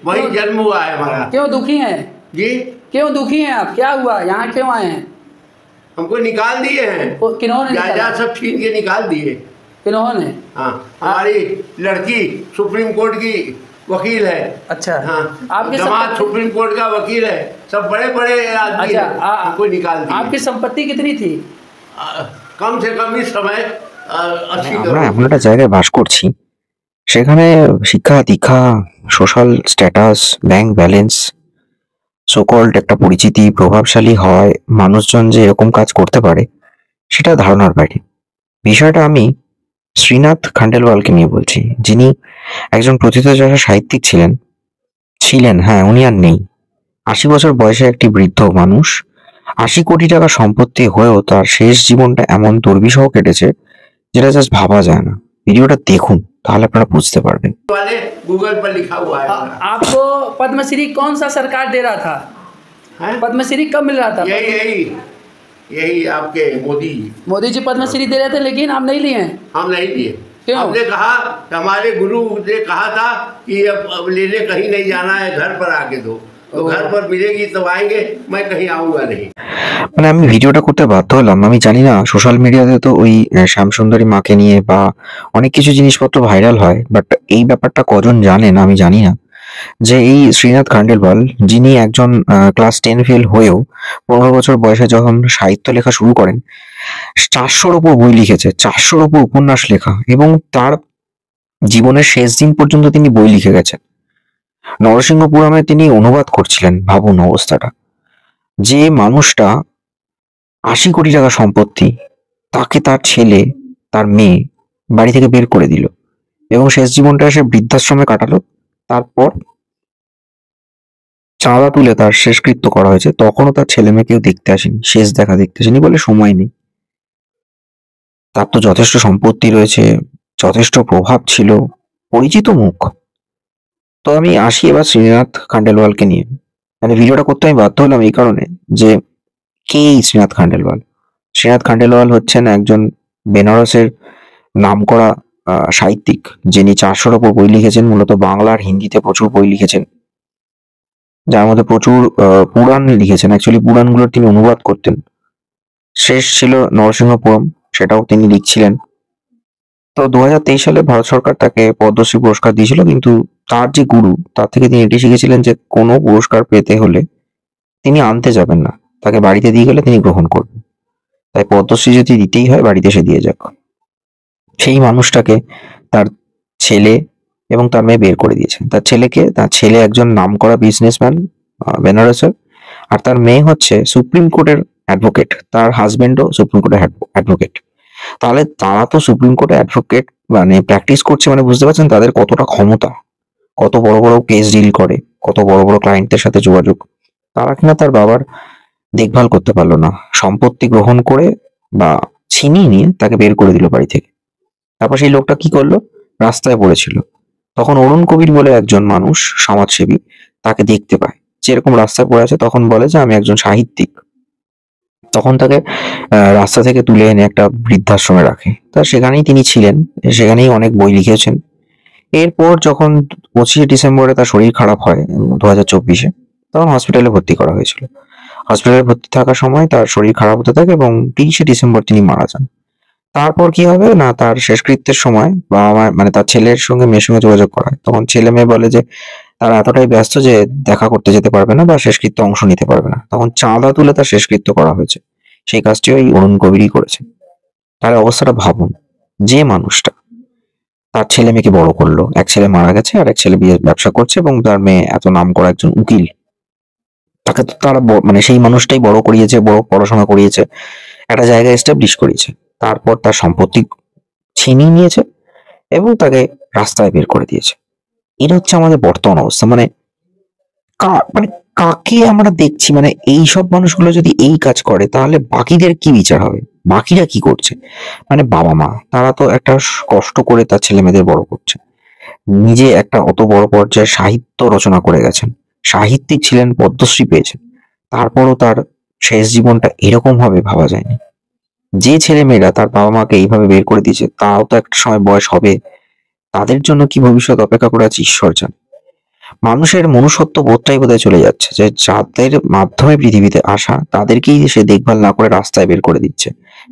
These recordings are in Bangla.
वही जन्म हुआ है हमारा। क्यों दुखी हैं जी, क्यों दुखी हैं आप? क्या हुआ, यहाँ क्यों आए हैं? हमको निकाल दिए हैं, किन्होंने निकाला? जायदाद सब छीन के निकाल दिए। किन्होंने? हाँ, हमारी लड़की सुप्रीम कोर्ट की वकील है। अच्छा। हाँ, आपकी दामाद सुप्रीम कोर्ट का वकील है, सब बड़े बड़े आदमी अच्छा, हमको निकाल दिए। आपकी संपत्ति कितनी थी? कम से कम इस समय 80 আমরা এমন करोड़। একটা জায়গায় বাস করছি, সেখানে শিক্ষা দীক্ষা, social status, bank balance, so-called একটা পরিচিতি, প্রভাবশালী হয় মানুষজন যে এরকম কাজ করতে পারে সেটা ধারণার বাইরে। বিষয়টা আমি শ্রীনাথ খান্ডেলওয়ালকে নিয়ে বলছি, যিনি একজন প্রথিতযশা সাহিত্যিক ছিলেন। হ্যাঁ, উনি আর নেই। ৮০ বছর বয়সে একটি বৃদ্ধ মানুষ, ৮০ কোটি টাকা সম্পত্তি হয়েও তার শেষ জীবনটা এমন দুর্বিষহ কেটেছে যেটা জাস্ট ভাবা যায় না। ভিডিওটা দেখুন, তাহলে আপনারা বুঝতে পারবেন। वाले गूगल पर लिखा हुआ है। आपको पद्मश्री कौन सा सरकार दे रहा था? हैं? पद्मश्री कब मिल रहा था? यही यही यही आपके मोदी मोदी जी पद्मश्री दे रहे थे, लेकिन आप नहीं लिए हैं। हम नहीं दिए। क्यों? हमने कहा, हमारे गुरु ने कहा था कि अब लेने कहीं नहीं जाना है, घर पर आके दो, तो घर पर मिलेगी तो आएंगे, मैं कहीं आऊंगा नहीं। মানে আমি ভিডিওটা করতে বাধ্য হলাম। আমি জানি না, সোশ্যাল মিডিয়াতে তো ওই শ্যামসুন্দরী মাকে নিয়ে বা অনেক কিছু জিনিসপত্র ভাইরাল হয়, বাট এই ব্যাপারটা কজন জানেন আমি জানি না, যে এই শ্রীনাথ খান্ডেলওয়াল, যিনি একজন ক্লাস 10 ফেল হয়েও 15 বছর বয়সে যখন সাহিত্য লেখা শুরু করেন, 400-র ওপর বই লিখেছে, 400-র ওপর উপন্যাস লেখা, এবং তার জীবনের শেষ দিন পর্যন্ত তিনি বই লিখে গেছেন। নরসিংহপুরামে তিনি অনুবাদ করছিলেন। ভাবুন অবস্থাটা। যে মানুষটা ৮০ কোটি টাকা সম্পত্তি, তাকে তার ছেলে, তার মেয়ে বাড়ি থেকে বের করে দিল এবং শেষ জীবনটা সে বৃদ্ধাশ্রমে কাটালো। তারপর চাঁদা তুলে তার শেষকৃত্য করা হয়েছে। তখনও তার ছেলে মেয়ে কেউ দেখতে আসেনি, শেষ দেখা দেখতে আসেনি বলে সময় নেই। তার তো যথেষ্ট সম্পত্তি রয়েছে, যথেষ্ট প্রভাব ছিল, পরিচিত মুখ। তো আমি আসি এবার শ্রীনাথ খান্ডেলওয়ালকে নিয়ে। মানে ভিডিওটা করতে আমি বাধ্য হলাম এই কারণে যে, কে এই শ্রীনাথ খান্ডেলওয়াল? শ্রীনাথ খান্ডেলওয়াল হচ্ছেন একজন বেনারসের নামকরা সাহিত্যিক, যিনি 400-র ওপর বই লিখেছেন। মূলত বাংলা আর হিন্দিতে প্রচুর বই লিখেছেন, যার মধ্যে প্রচুর পুরাণ লিখেছেন। অ্যাকচুয়ালি পুরাণগুলোর তিনি অনুবাদ করতেন। শেষ ছিল নরসিংহপুরম, সেটাও তিনি লিখছিলেন। তো 2023 সালে ভারত সরকার তাকে পদ্মশ্রী পুরস্কার দিয়েছিল, কিন্তু তার যে গুরু, তার থেকে তিনি এটি শিখেছিলেন যে কোনো পুরস্কার পেতে হলে তিনি আনতে যাবেন না, তাকে বাড়িতে দিয়ে গেলে তিনি গ্রহণ করবেন। তাই পদ্মশ্রী যদি দিতেই হয়, বাড়িতে এসে দিয়ে যাক। সেই মানুষটাকে তার ছেলে এবং তার মেয়ে বের করে দিয়েছেন। তার ছেলে একজন নামকরা বিজনেসম্যান বেনারসের, আর তার মেয়ে হচ্ছে সুপ্রিম কোর্টের অ্যাডভোকেট। তার হাজবেন্ডও সুপ্রিম কোর্টের অ্যাডভোকেট। তাহলে তারা তো সুপ্রিম কোর্টে অ্যাডভোকেট মানে প্র্যাকটিস করছে, মানে বুঝতে পারছেন তাদের কতটা ক্ষমতা, কত বড় বড় কেস ডিল করে, কত বড় বড় ক্লায়েন্টদের সাথে যোগাযোগ। তারা কিনা তার বাবার দেখভাল করতে পারলো না, সম্পত্তি গ্রহণ করে বা ছিনিয়ে নিয়ে তাকে বের করে দিল বাড়ি থেকে। তারপর সেই লোকটা কি করলো, রাস্তায় পড়েছিল। তখন অরুণ কবির বলে একজন মানুষ, সমাজসেবী, তাকে দেখতে পায় যে এরকম রাস্তায় পড়ে আছে। তখন বলে যে আমি একজন সাহিত্যিক। তখন তাকে রাস্তা থেকে তুলে এনে একটা বৃদ্ধাশ্রমে রাখে। তা সেখানেই তিনি ছিলেন, সেখানেই অনেক বই লিখেছেন। এরপর যখন 25শে ডিসেম্বরে তার শরীর খারাপ হয় 2024-এ, তখন হসপিটালে ভর্তি করা হয়েছিল। হসপিটালে ভর্তি থাকার সময় তার শরীর খারাপ হতে থাকে এবং 30শে ডিসেম্বর তিনি মারা যান। তারপর কি হবে না, তার শেষকৃত্যের সময় বাবা মা মানে তার ছেলের সঙ্গে মেয়ের সঙ্গে যোগাযোগ করা হয়। তখন ছেলে মেয়ে বলে যে তারা এতটাই ব্যস্ত যে দেখা করতে যেতে পারবে না বা শেষকৃত্যে অংশ নিতে পারবে না। তখন চাঁদা তুলে তার শেষকৃত্য করা হয়েছে। সেই কাজটি ওই অরুণ কবিরই করেছে। তাহলে অবস্থাটা ভাবুন, যে মানুষটা তার ছেলে মেয়েকে বড় করলো, এক ছেলে মারা গেছে আর এক ছেলে ব্যবসা করছে এবং তার মেয়ে এত নাম করা একজন উকিল, তাকে তো তারা মানে সেই মানুষটাই বড় করিয়েছে, বড় পড়াশোনা করিয়েছে, একটা জায়গায় এস্টাবলিশ করিয়েছে। তারপর তার সম্পত্তি ছিনিয়ে নিয়েছে এবং তাকে রাস্তায় বের করে দিয়েছে। এটা হচ্ছে আমাদের বর্তমান অবস্থা। মানে কাকে আমরা দেখছি? মানে এই সব মানুষগুলো যদি এই কাজ করে, তাহলে বাকিদের কি বিচার হবে? বাকিরা কি করছে? মানে বাবা মা, তারা তো একটা কষ্ট করে তার ছেলে মেয়েদের বড় করছে। নিজে একটা অত বড় পর্যায়ে সাহিত্য রচনা করে গেছেন, সাহিত্যিক ছিলেন, পদ্মশ্রী পেয়েছেন, তারপরও তার শেষ জীবনটা এরকম হবে ভাবা যায়নি। যে ছেলে মেয়েরা তার বাবা মাকে এইভাবে বের করে দিয়েছে, তাও তো একটা সময় বয়স হবে, তাদের জন্য কি ভবিষ্যৎ অপেক্ষা করে আছে ঈশ্বর জানে। মানুষের মনুষ্যত্ব বোধটাই বোধহয় চলে যাচ্ছে, যে যাদের মাধ্যমে পৃথিবীতে আসা তাদেরকেই সে দেখভাল না করে রাস্তায় বের করে দিচ্ছে।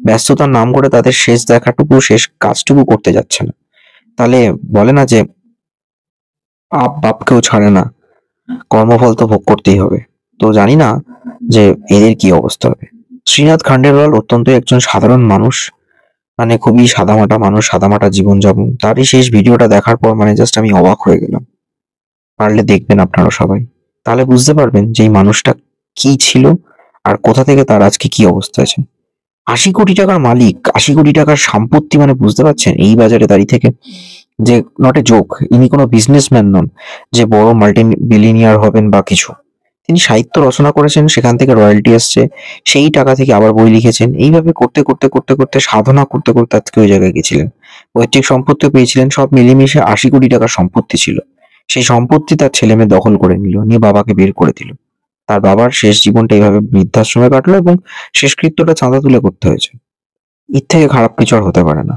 ব্যস্ততার নাম করে তাদের শেষ দেখাটুকু, শেষ কাজটুকু করতে যাচ্ছে না। তাহলে বলে না যে বাপ কেউ ছাড়ে না, কর্মফল তো ভোগ করতেই হবে। তো জানি না যে এদের কি অবস্থা হবে। শ্রীনাথ খান্ডেলওয়াল অত্যন্ত একজন সাধারণ মানুষ, মানে খুবই সাদামাটা মানুষ, সাদামাটা জীবনযাপন। তারই শেষ ভিডিওটা দেখার পর মানে জাস্ট আমি অবাক হয়ে গেলাম। পারলে দেখবেন আপনারা সবাই, তাহলে বুঝতে পারবেন যে এই মানুষটা কি ছিল আর কোথা থেকে তার আজকে কি অবস্থা আছে। 80 কোটি টাকার মালিক, 80 কোটি টাকার সম্পত্তি, মানে বুঝতে পারছেন এই বাজারে দাঁড়িয়ে থেকে যে নট এ জোক, ইনি কোনো বিজনেসম্যান নন যে বড় মাল্টি বিলিনিয়ার হবেন বা কিছু। তিনি সাহিত্য রচনা করেছেন, সেখান থেকে রয়্যালটি আসছে, সেই টাকা থেকে আবার বই লিখেছেন। এইভাবে করতে করতে করতে করতে সাধনা করতে করতে আজকে ওই জায়গায় গেছিলেন। পৈতৃক সম্পত্তিও পেয়েছিলেন, সব মিলেমিশে 80 কোটি টাকার সম্পত্তি ছিল। সেই সম্পত্তি তার ছেলে মেয়ে দখল করে নিল, নিয়ে বাবাকে বের করে দিল। তার বাবার শেষ জীবনটা এইভাবে বৃদ্ধাশ্রমে কাটলো এবং শেষকৃত্যটা চাঁদা তুলে করতে হয়েছে। এর থেকে খারাপ কিছু আর হতে পারে না।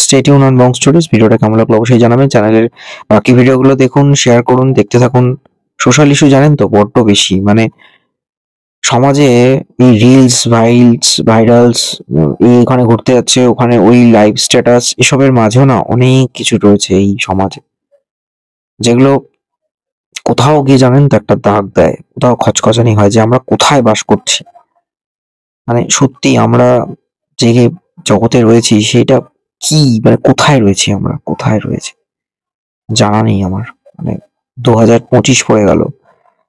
Stay tune on Bong stories. ভিডিওটা কেমন লাগলো অবশ্যই জানাবেন। চ্যানেলের বাকি ভিডিওগুলো দেখুন, শেয়ার করুন, দেখতে থাকুন। সোশ্যাল ইস্যু জানেন তো বড্ড বেশি, মানে সমাজে এই রিলস ভাইরালস, এখানে ঘুরতে যাচ্ছে, ওখানে ওই লাইভ স্ট্যাটাস, এসবের মাঝেও না অনেক কিছু রয়েছে এই সমাজে, যেগুলো কোথাও গিয়ে জানেন তো একটা দাগ দেয়, কোথাও খচখচানি হয় যে আমরা কোথায় বাস করছি। মানে সত্যি আমরা যে জগতে রয়েছি সেটা কি, মানে কোথায় রয়েছি আমরা, কোথায় রয়েছি জানা নেই আমার। মানে 2025 পড়ে গেল,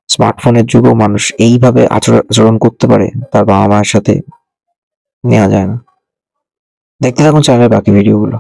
স্মার্টফোনের যুগেও মানুষ এইভাবে আচরণ করতে পারে তার বাবা মায়ের সাথে, নেওয়া যায় না। দেখতে থাকুন চ্যানেলের বাকি ভিডিওগুলো।